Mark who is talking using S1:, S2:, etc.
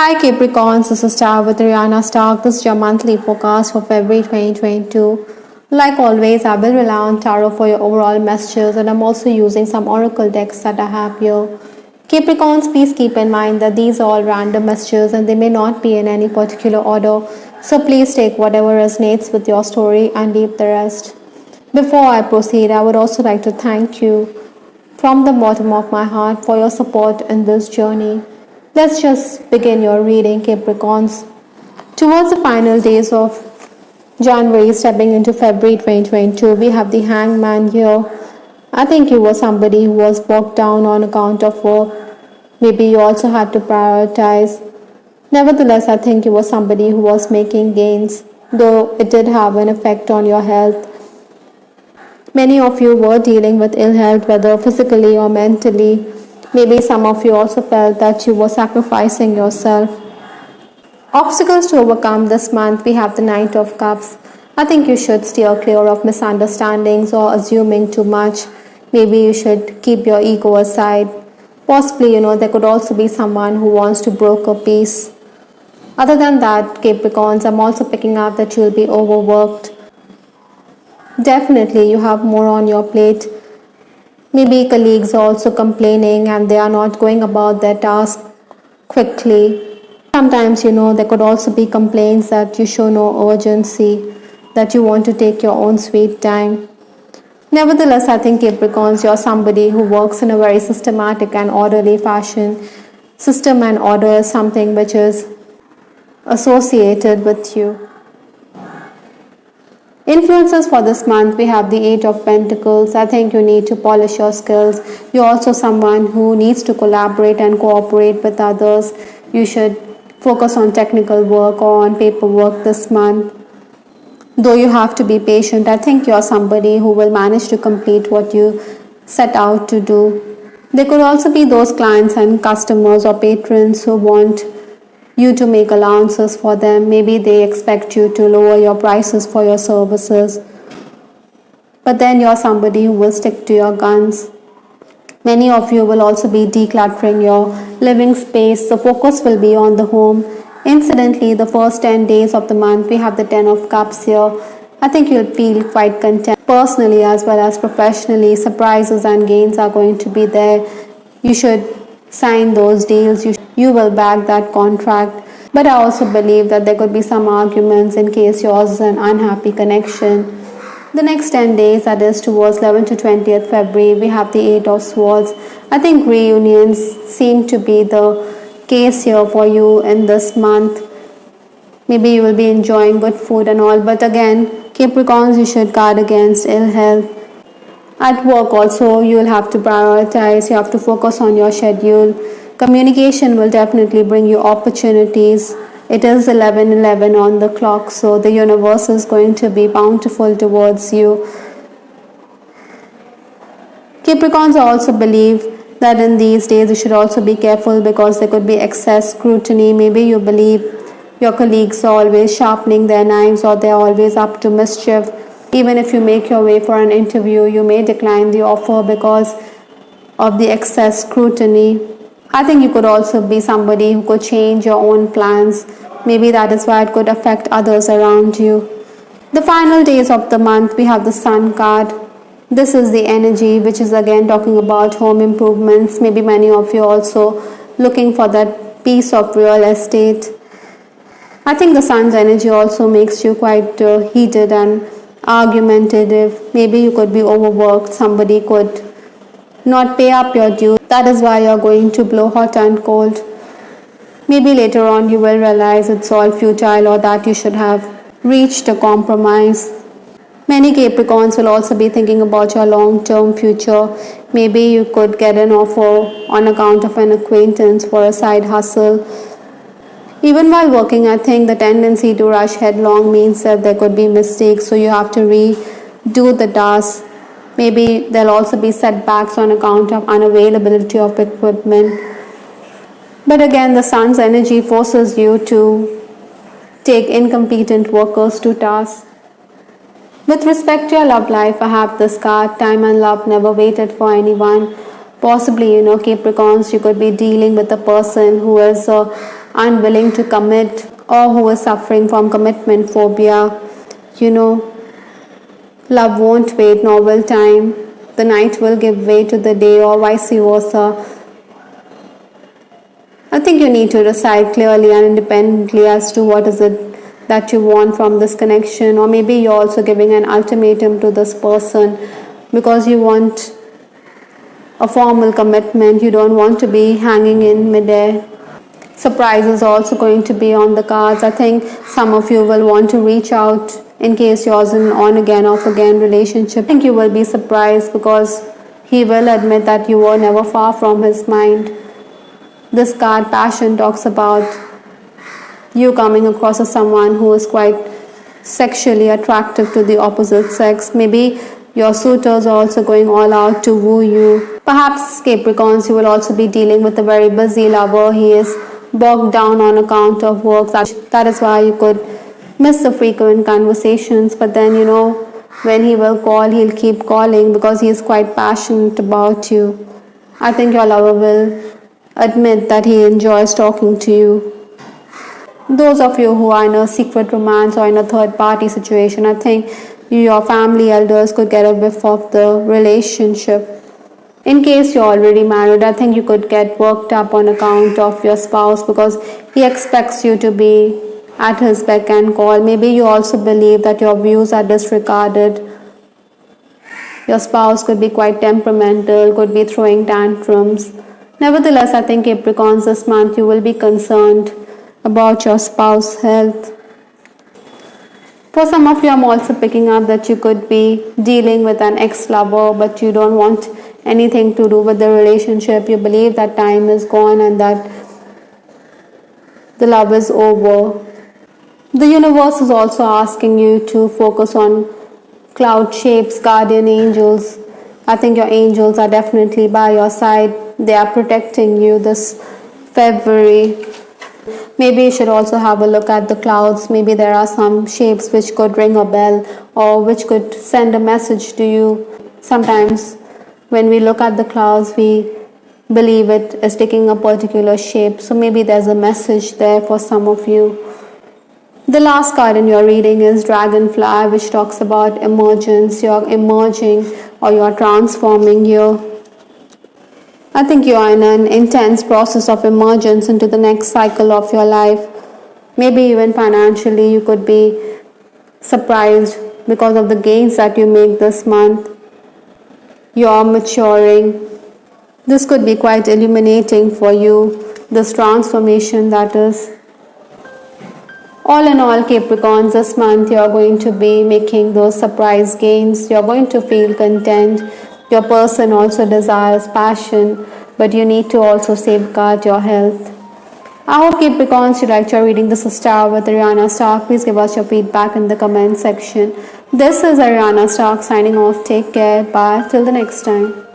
S1: Hi Capricorns, this is Star with Rihanna Stark. This is your monthly forecast for February 2022. Like always, I will rely on tarot for your overall messages, and I'm also using some oracle decks that I have here. Capricorns, please keep in mind that these are all random messages and they may not be in any particular order. So please take whatever resonates with your story and leave the rest. Before I proceed, I would also like to thank you from the bottom of my heart for your support in this journey. Let's just begin your reading, Capricorns. Towards the final days of January, stepping into February 2022, we have the Hangman here. I think you were somebody who was bogged down on account of work. Maybe you also had to prioritize. Nevertheless, I think you were somebody who was making gains, though it did have an effect on your health. Many of you were dealing with ill health, whether physically or mentally. Maybe some of you also felt that you were sacrificing yourself. Obstacles to overcome this month, we have the Knight of Cups. I think you should steer clear of misunderstandings or assuming too much. Maybe you should keep your ego aside. Possibly, there could also be someone who wants to broker peace. Other than that, Capricorns, I'm also picking up that you'll be overworked. Definitely, you have more on your plate. Maybe colleagues are also complaining and they are not going about their task quickly. Sometimes, there could also be complaints that you show no urgency, that you want to take your own sweet time. Nevertheless, I think Capricorns, you're somebody who works in a very systematic and orderly fashion. System and order is something which is associated with you. Influences for this month, we have the Eight of Pentacles. I think you need to polish your skills. You're also someone who needs to collaborate and cooperate with others. You should focus on technical work or on paperwork this month. Though you have to be patient, I think you're somebody who will manage to complete what you set out to do. There could also be those clients and customers or patrons who want you to make allowances for them. Maybe they expect you to lower your prices for your services. But then you're somebody who will stick to your guns. Many of you will also be decluttering your living space. The focus will be on the home. Incidentally, the first 10 days of the month, we have the 10 of Cups here. I think you'll feel quite content. Personally as well as professionally, surprises and gains are going to be there. You should sign those deals. You will back that contract. But I also believe that there could be some arguments in case yours is an unhappy connection. The next 10 days, that is towards 11th to 20th February, we have the Eight of Swords. I think reunions seem to be the case here for you in this month. Maybe you will be enjoying good food and all, but again, Capricorns, you should guard against ill health. At work also, you will have to prioritize, you have to focus on your schedule. Communication will definitely bring you opportunities. It is 11:11 on the clock, so the universe is going to be bountiful towards you. Capricorns also believe that in these days you should also be careful because there could be excess scrutiny. Maybe you believe your colleagues are always sharpening their knives or they're always up to mischief. Even if you make your way for an interview, you may decline the offer because of the excess scrutiny. I think you could also be somebody who could change your own plans. Maybe that is why it could affect others around you. The final days of the month, we have the Sun card. This is the energy which is again talking about home improvements. Maybe many of you also looking for that piece of real estate. I think the Sun's energy also makes you quite heated and argumentative. Maybe you could be overworked. Somebody could not pay up your dues. That is why you're going to blow hot and cold. Maybe later on you will realize it's all futile or that you should have reached a compromise. Many Capricorns will also be thinking about your long-term future. Maybe you could get an offer on account of an acquaintance for a side hustle. Even while working, I think the tendency to rush headlong means that there could be mistakes, so you have to redo the task. Maybe there'll also be setbacks on account of unavailability of equipment. But again, the Sun's energy forces you to take incompetent workers to task. With respect to your love life, I have this card, time and love never waited for anyone. Possibly, Capricorns, you could be dealing with a person who is unwilling to commit or who is suffering from commitment phobia. You know, love won't wait, nor will time. The night will give way to the day, or vice versa. I think you need to decide clearly and independently as to what is it that you want from this connection, or maybe you're also giving an ultimatum to this person because you want a formal commitment. You don't want to be hanging in midair. Surprise is also going to be on the cards. I think some of you will want to reach out in case yours an on again, off again relationship. I think you will be surprised because he will admit that you were never far from his mind. This card, Passion, talks about you coming across as someone who is quite sexually attractive to the opposite sex. Maybe your suitors are also going all out to woo you. Perhaps, Capricorns, you will also be dealing with a very busy lover. He is bogged down on account of work. That is why you could miss the frequent conversations. But then, when he will call, he'll keep calling because he is quite passionate about you. I think your lover will admit that he enjoys talking to you. Those of you who are in a secret romance or in a third party situation, I think your family elders could get a whiff of the relationship. In case you're already married, I think you could get worked up on account of your spouse because he expects you to be at his beck and call. Maybe you also believe that your views are disregarded. Your spouse could be quite temperamental, could be throwing tantrums. Nevertheless, I think Capricorns, this month you will be concerned about your spouse's health. For some of you, I'm also picking up that you could be dealing with an ex-lover, but you don't want anything to do with the relationship. You believe that time is gone and that the love is over. The universe is also asking you to focus on cloud shapes, guardian angels. I think your angels are definitely by your side. They are protecting you this February. Maybe you should also have a look at the clouds. Maybe there are some shapes which could ring a bell or which could send a message to you. Sometimes when we look at the clouds, we believe it is taking a particular shape. So maybe there's a message there for some of you. The last card in your reading is Dragonfly, which talks about emergence. You're emerging or you're transforming here. I think you are in an intense process of emergence into the next cycle of your life. Maybe even financially you could be surprised because of the gains that you make this month. You are maturing. This could be quite illuminating for you, this transformation that is. All in all, Capricorns, this month you are going to be making those surprise gains. You are going to feel content. Your person also desires passion, but you need to also safeguard your health. I hope Capricorns, you liked your reading. This is Star with Ariana Stark. Please give us your feedback in the comment section. This is Ariana Stark signing off. Take care. Bye. Till the next time.